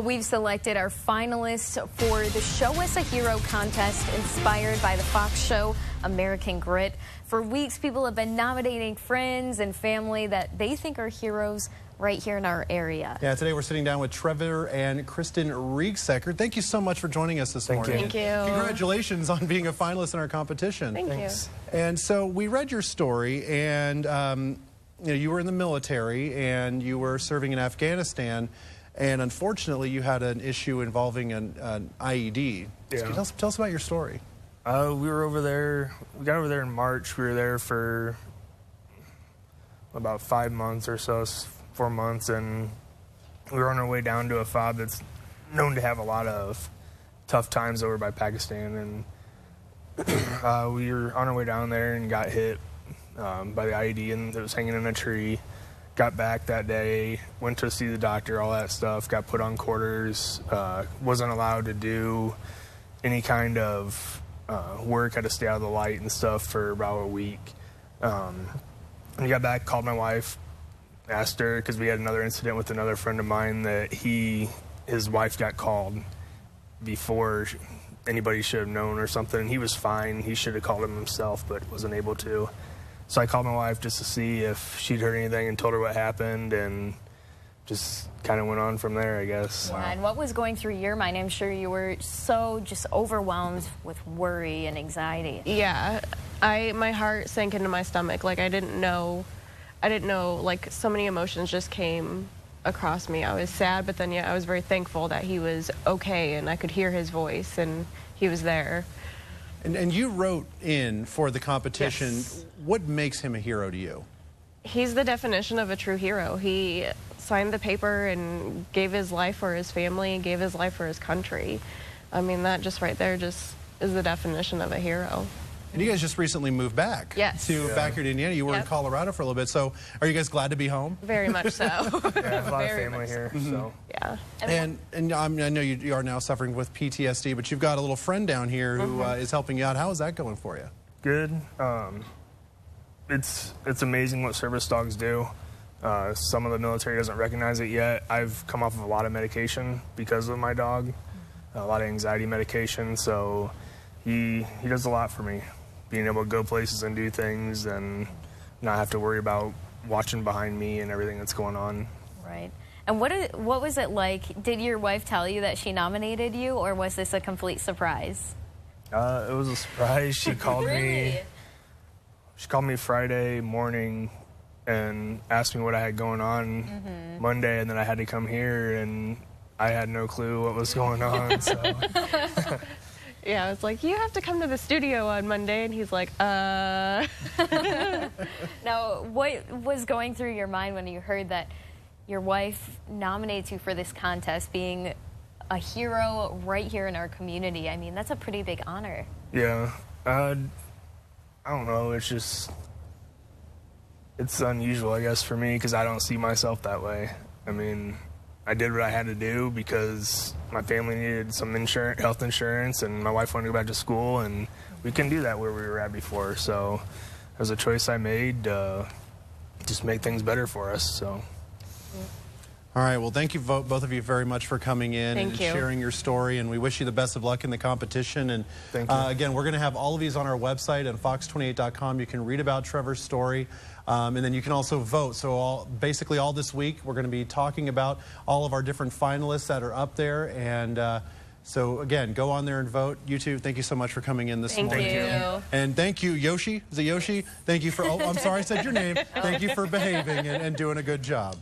We've selected our finalists for the Show Us a Hero contest inspired by the Fox show American Grit. For weeks, people have been nominating friends and family that they think are heroes right here in our area. Yeah, today we're sitting down with Trevor and Kristen Riegsecker. Thank you so much for joining us this morning. Thank you. Congratulations on being a finalist in our competition. Thanks. And so we read your story, and you were in the military and you were serving in Afghanistan, and unfortunately you had an issue involving an IED. Yeah. So tell us about your story. We were over there. We got over there in March. We were there for about 5 months or so, 4 months, and we were on our way down to a FOB that's known to have a lot of tough times over by Pakistan, and we were on our way down there and got hit by the IED, and it was hanging in a tree. Got back that day, went to see the doctor, all that stuff, got put on quarters, wasn't allowed to do any kind of work, had to stay out of the light and stuff for about a week. And got back, called my wife, asked her, because we had another incident with another friend of mine that his wife got called before anybody should have known or something. He was fine. He should have called him himself, but wasn't able to. So I called my wife just to see if she'd heard anything and told her what happened, and just kind of went on from there, I guess. Yeah, and what was going through your mind? I'm sure you were so just overwhelmed with worry and anxiety. Yeah, my heart sank into my stomach. Like I didn't know, like so many emotions just came across me. I was sad, but then yeah, I was very thankful that he was okay and I could hear his voice and he was there. And you wrote in for the competition. Yes. What makes him a hero to you? He's the definition of a true hero. He signed the paper and gave his life for his family, gave his life for his country. I mean, that just right there just is the definition of a hero. And you guys just recently moved back back here to Indiana. You were in Colorado for a little bit. So are you guys glad to be home? Very much so. Yeah, I have a lot of family here. So. Yeah. And I know you are now suffering with PTSD, but you've got a little friend down here who is helping you out. How is that going for you? Good. It's amazing what service dogs do. Some of the military doesn't recognize it yet. I've come off of a lot of medication because of my dog, a lot of anxiety medication. So he does a lot for me, being able to go places and do things and not have to worry about watching behind me and everything that's going on. Right. And what was it like? Did your wife tell you that she nominated you, or was this a complete surprise? It was a surprise. She called me. She called me Friday morning and asked me what I had going on Monday, and then I had to come here, and I had no clue what was going on. So. Yeah, I was like, you have to come to the studio on Monday, and he's like, Now, what was going through your mind when you heard that your wife nominates you for this contest, being a hero right here in our community? I mean, that's a pretty big honor. Yeah. I don't know. It's unusual, I guess, for me, because I don't see myself that way. I mean, I did what I had to do because my family needed some health insurance, and my wife wanted to go back to school, and we couldn't do that where we were at before. So it was a choice I made to just make things better for us. So. All right, well, thank you both of you very much for coming in and sharing your story, and we wish you the best of luck in the competition. And thank you. Again, we're going to have all of these on our website at fox28.com. You can read about Trevor's story, and then you can also vote. So basically all this week, we're going to be talking about all of our different finalists that are up there. And so, again, go on there and vote. You two, thank you so much for coming in this morning. Thank you. And thank you, Yoshi. Is it Yoshi? Thank you for, I'm sorry I said your name. Thank you for behaving and doing a good job.